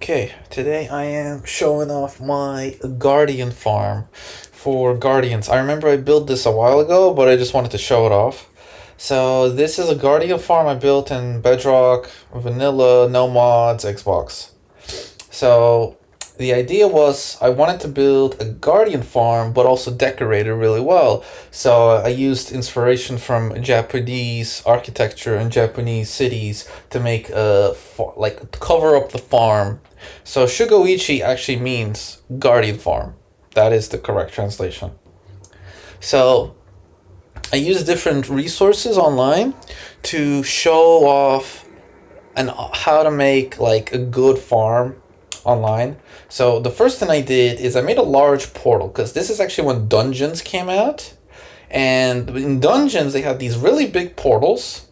Okay, today I am showing off my Guardian farm for Guardians. I remember I built this a while ago, but I just wanted to show it off. So this is a Guardian farm I built in Bedrock, Vanilla, no mods, Xbox. So the idea was I wanted to build a Guardian farm, but also decorate it really well. So I used inspiration from Japanese architecture and Japanese cities to make like cover up the farm. So Shugoichi actually means Guardian farm. That is the correct translation. So I use different resources online to show off and how to make like a good farm online. So the first thing I did is I made a large portal because this is actually when dungeons came out. And in dungeons they had these really big portals.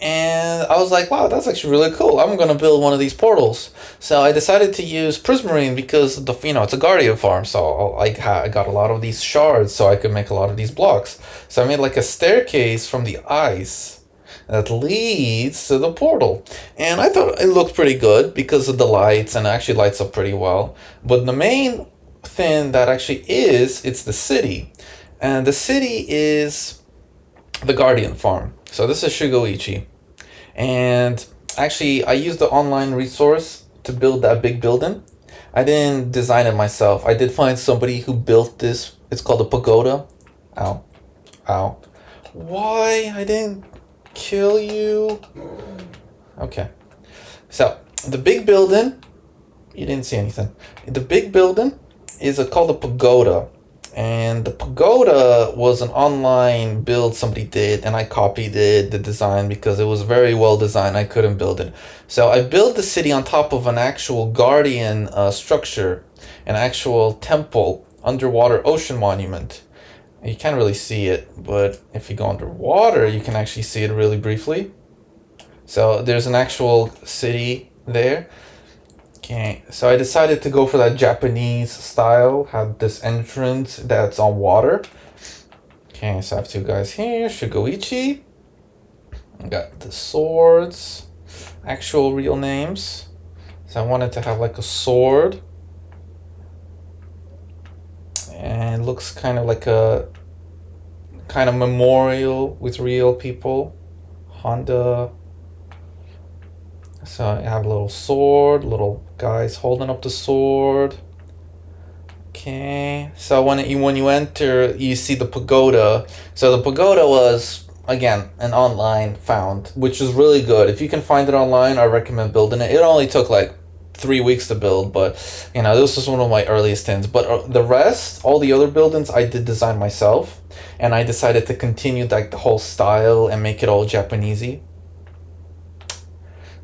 And I was like, wow, that's actually really cool. I'm gonna build one of these portals. So I decided to use Prismarine because it's a Guardian farm, so I got a lot of these shards, so I could make a lot of these blocks. So I made like a staircase from the ice that leads to the portal. And I thought it looked pretty good because of the lights, and it actually lights up pretty well. But the main thing that actually it's the city. And the city is the Guardian farm. So this is Shugoichi. And actually, I used the online resource to build that big building. I didn't design it myself. I did find somebody who built this. It's called a pagoda. Ow. Ow. Why? I didn't kill you. Okay. So, the big building, you didn't see anything. The big building is called a pagoda. And the pagoda was an online build somebody did, and I copied it, the design, because it was very well designed. I couldn't build it. So I built the city on top of an actual guardian structure, an actual temple, underwater ocean monument. You can't really see it, but if you go underwater, you can actually see it really briefly. So there's an actual city there. Okay, so I decided to go for that Japanese style, have this entrance that's on water. Okay, so I have two guys here, Shugoichi. I got the swords, actual real names. So I wanted to have like a sword. And it looks kind of like a kind of memorial with real people. Honda. So I have a little sword, little guys holding up the sword. Okay, so when you enter, you see the pagoda. So the pagoda was, again, an online found, which is really good. If you can find it online, I recommend building it. It only took like 3 weeks to build, but this was one of my earliest things. But the rest, all the other buildings, I did design myself, and I decided to continue like the whole style and make it all Japanesey.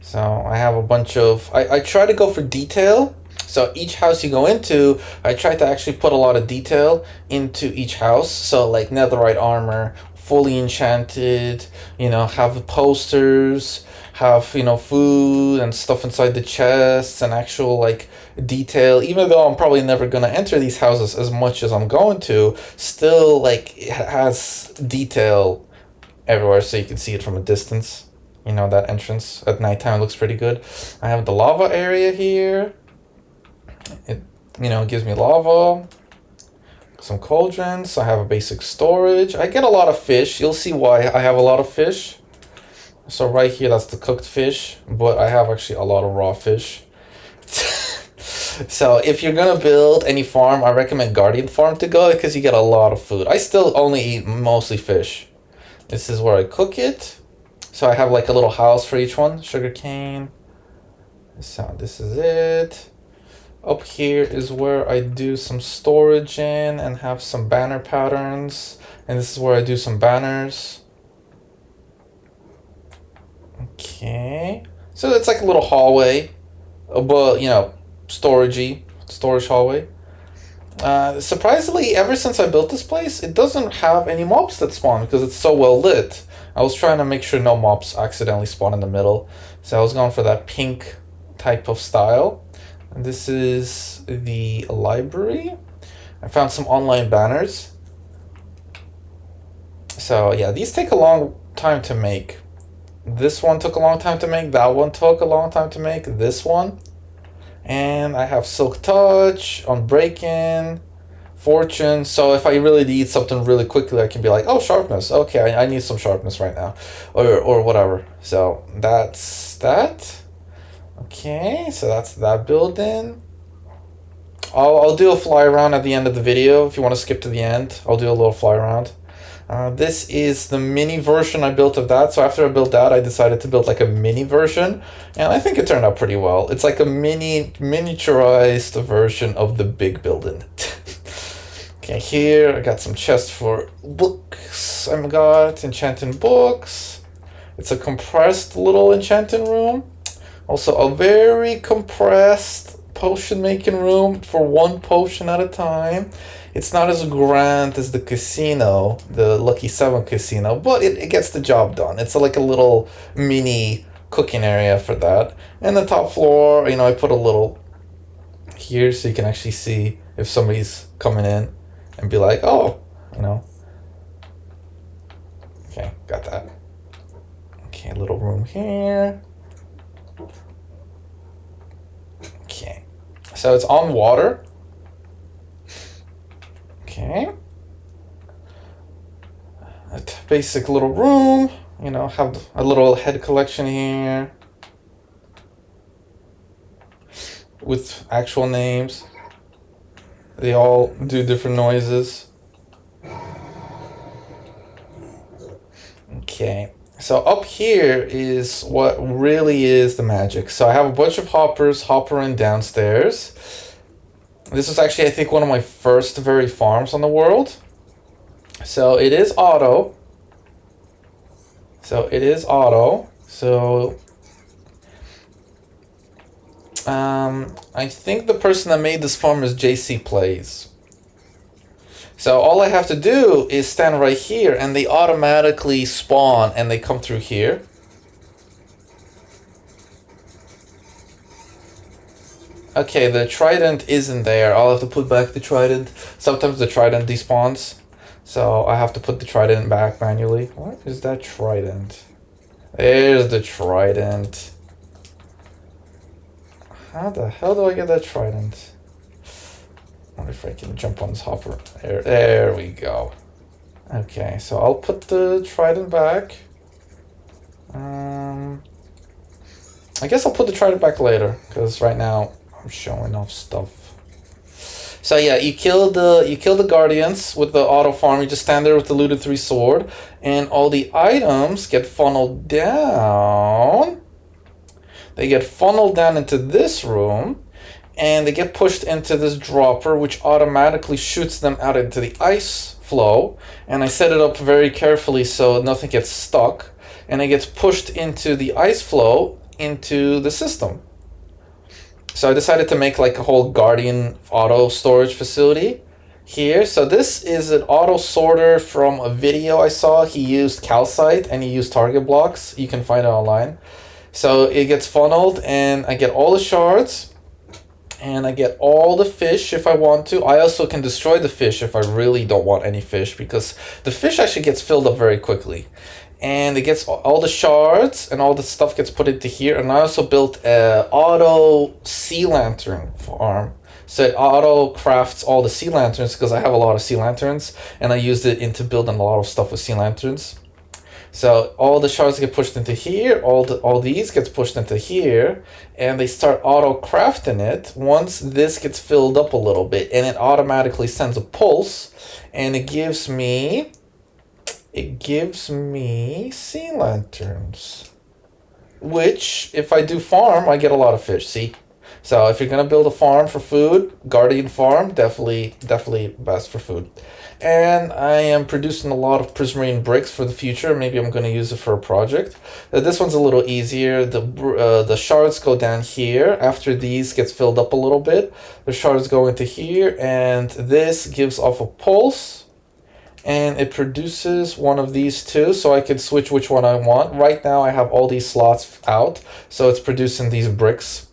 So I have a bunch of, I try to go for detail. So each house you go into, I try to actually put a lot of detail into each house. So like netherite armor, fully enchanted, have posters, have, food and stuff inside the chests and actual like detail. Even though I'm probably never going to enter these houses as much as I'm going to, still like it has detail everywhere so you can see it from a distance. That entrance at nighttime looks pretty good. I have the lava area here. It, gives me lava. Some cauldrons. I have a basic storage. I get a lot of fish. You'll see why I have a lot of fish. So right here, that's the cooked fish. But I have actually a lot of raw fish. So if you're going to build any farm, I recommend Guardian Farm to go because you get a lot of food. I still only eat mostly fish. This is where I cook it. So I have like a little house for each one. Sugar cane. So this is it. Up here is where I do some storage in and have some banner patterns. And this is where I do some banners. Okay. So it's like a little hallway. But, storage hallway. Surprisingly, ever since I built this place, it doesn't have any mobs that spawn because it's so well lit. I was trying to make sure no mobs accidentally spawn in the middle. So I was going for that pink type of style. And this is the library. I found some online banners. So yeah, these take a long time to make. This one took a long time to make. That one took a long time to make. This one. And I have Silk Touch, Unbreaking, Fortune. So if I really need something really quickly, I can be like, oh, Sharpness. Okay, I need some Sharpness right now. Or whatever. So that's that. Okay, so that's that building. I'll do a fly around at the end of the video. If you want to skip to the end, I'll do a little fly around. This is the mini version I built of that. So after I built that, I decided to build like a mini version, and I think it turned out pretty well. It's like a miniaturized version of the big building. Okay, here I got some chests for books. I've got enchanting books. It's a compressed little enchanting room. Also a very compressed potion making room for one potion at a time. It's not as grand as the casino, the Lucky 7 casino, but it gets the job done. It's like a little mini cooking area for that. And the top floor, you know, I put a little here so you can actually see if somebody's coming in and be like, oh, you know. Okay, got that. Okay, little room here. Okay, so it's on water. Okay. A basic little room, you know, have a little head collection here with actual names. They all do different noises. Okay, so up here is what really is the magic. So I have a bunch of hoppers hoppering downstairs. This was actually, I think, one of my first very farms on the world. So it is auto. So I think the person that made this farm is JC Plays. So all I have to do is stand right here and they automatically spawn and they come through here. Okay, the trident isn't there. I'll have to put back the trident. Sometimes the trident despawns. So I have to put the trident back manually. What is that trident? There's the trident. How the hell do I get that trident? I wonder if I can jump on this hopper. There we go. Okay, so I'll put the trident back. I guess I'll put the trident back later, because right now I'm showing off stuff. So yeah, you kill the guardians with the auto farm. You just stand there with the looted 3 sword, and all the items get funneled down. They get funneled down into this room, and they get pushed into this dropper, which automatically shoots them out into the ice flow. And I set it up very carefully so nothing gets stuck, and it gets pushed into the ice flow into the system. So I decided to make like a whole Guardian auto storage facility here. So this is an auto sorter from a video I saw. He used calcite and he used target blocks. You can find it online. So it gets funneled and I get all the shards and I get all the fish if I want to. I also can destroy the fish if I really don't want any fish, because the fish actually gets filled up very quickly. And it gets all the shards and all the stuff gets put into here. And I also built a auto sea lantern farm. So it auto crafts all the sea lanterns because I have a lot of sea lanterns and I used it into building a lot of stuff with sea lanterns. So all the shards get pushed into here, all these gets pushed into here, and they start auto crafting it once this gets filled up a little bit, and it automatically sends a pulse, and it gives me sea lanterns, which if I do farm, I get a lot of fish. See? So if you're gonna build a farm for food, Guardian Farm, definitely best for food. And I am producing a lot of prismarine bricks for the future. Maybe I'm gonna use it for a project. This one's a little easier. The shards go down here. After these gets filled up a little bit, the shards go into here, and this gives off a pulse. And it produces one of these two, so I can switch which one I want. Right now I have all these slots out, so it's producing these bricks.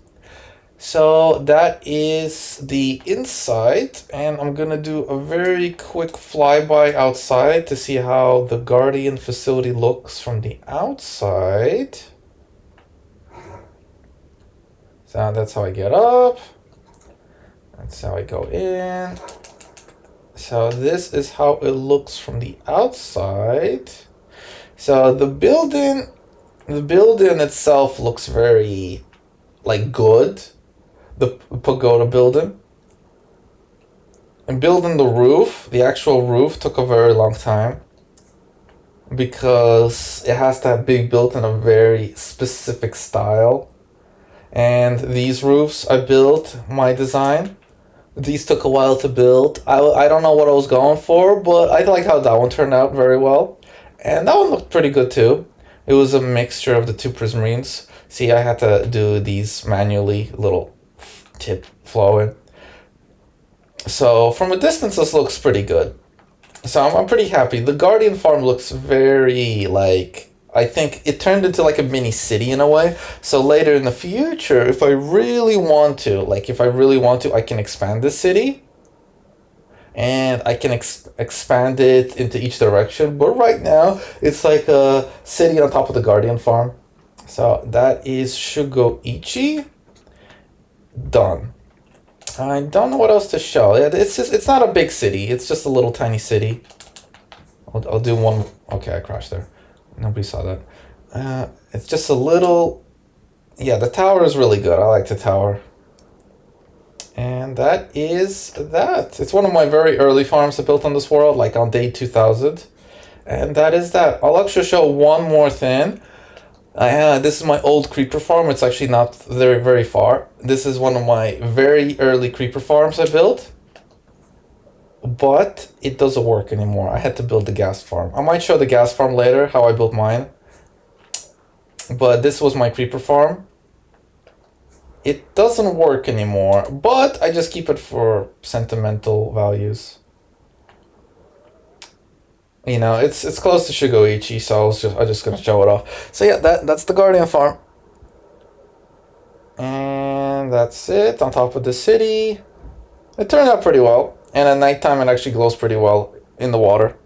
So that is the inside, and I'm gonna do a very quick flyby outside to see how the Guardian facility looks from the outside. So So that's how I get up. That's how I go in. So this is how it looks from the outside. So the building itself looks very, like, good. The pagoda building. And building the roof, the actual roof, took a very long time. Because it has to be built in a very specific style. And these roofs I built, my design, these took a while to build. I don't know what I was going for, but I like how that one turned out very well. And that one looked pretty good too. It was a mixture of the two prismarines. See, I had to do these manually, little tip flowing. So from a distance, this looks pretty good. So I'm pretty happy. The Guardian farm looks very, like, I think it turned into like a mini city in a way. So later in the future, if I really want to, I can expand this city. And I can expand it into each direction. But right now, it's like a city on top of the Guardian farm. So that is Shugoichi. Done. I don't know what else to show. It's not a big city. It's just a little tiny city. I'll do one. Okay, I crashed there. Nobody saw that. It's just a little. Yeah, the tower is really good. I like the tower. And that is that. It's one of my very early farms I built on this world, like on day 2000. And that is that. I'll actually show one more thing. This is my old creeper farm. It's actually not very, very far. This is one of my very early creeper farms I built. But it doesn't work anymore. I had to build the gas farm. I might show the gas farm later, how I built mine. But this was my creeper farm. It doesn't work anymore, but I just keep it for sentimental values. You know, it's close to Shugoichi, so I'm just gonna show it off. So yeah, that's the Guardian farm. And that's it, on top of the city. It turned out pretty well. And at nighttime it actually glows pretty well in the water.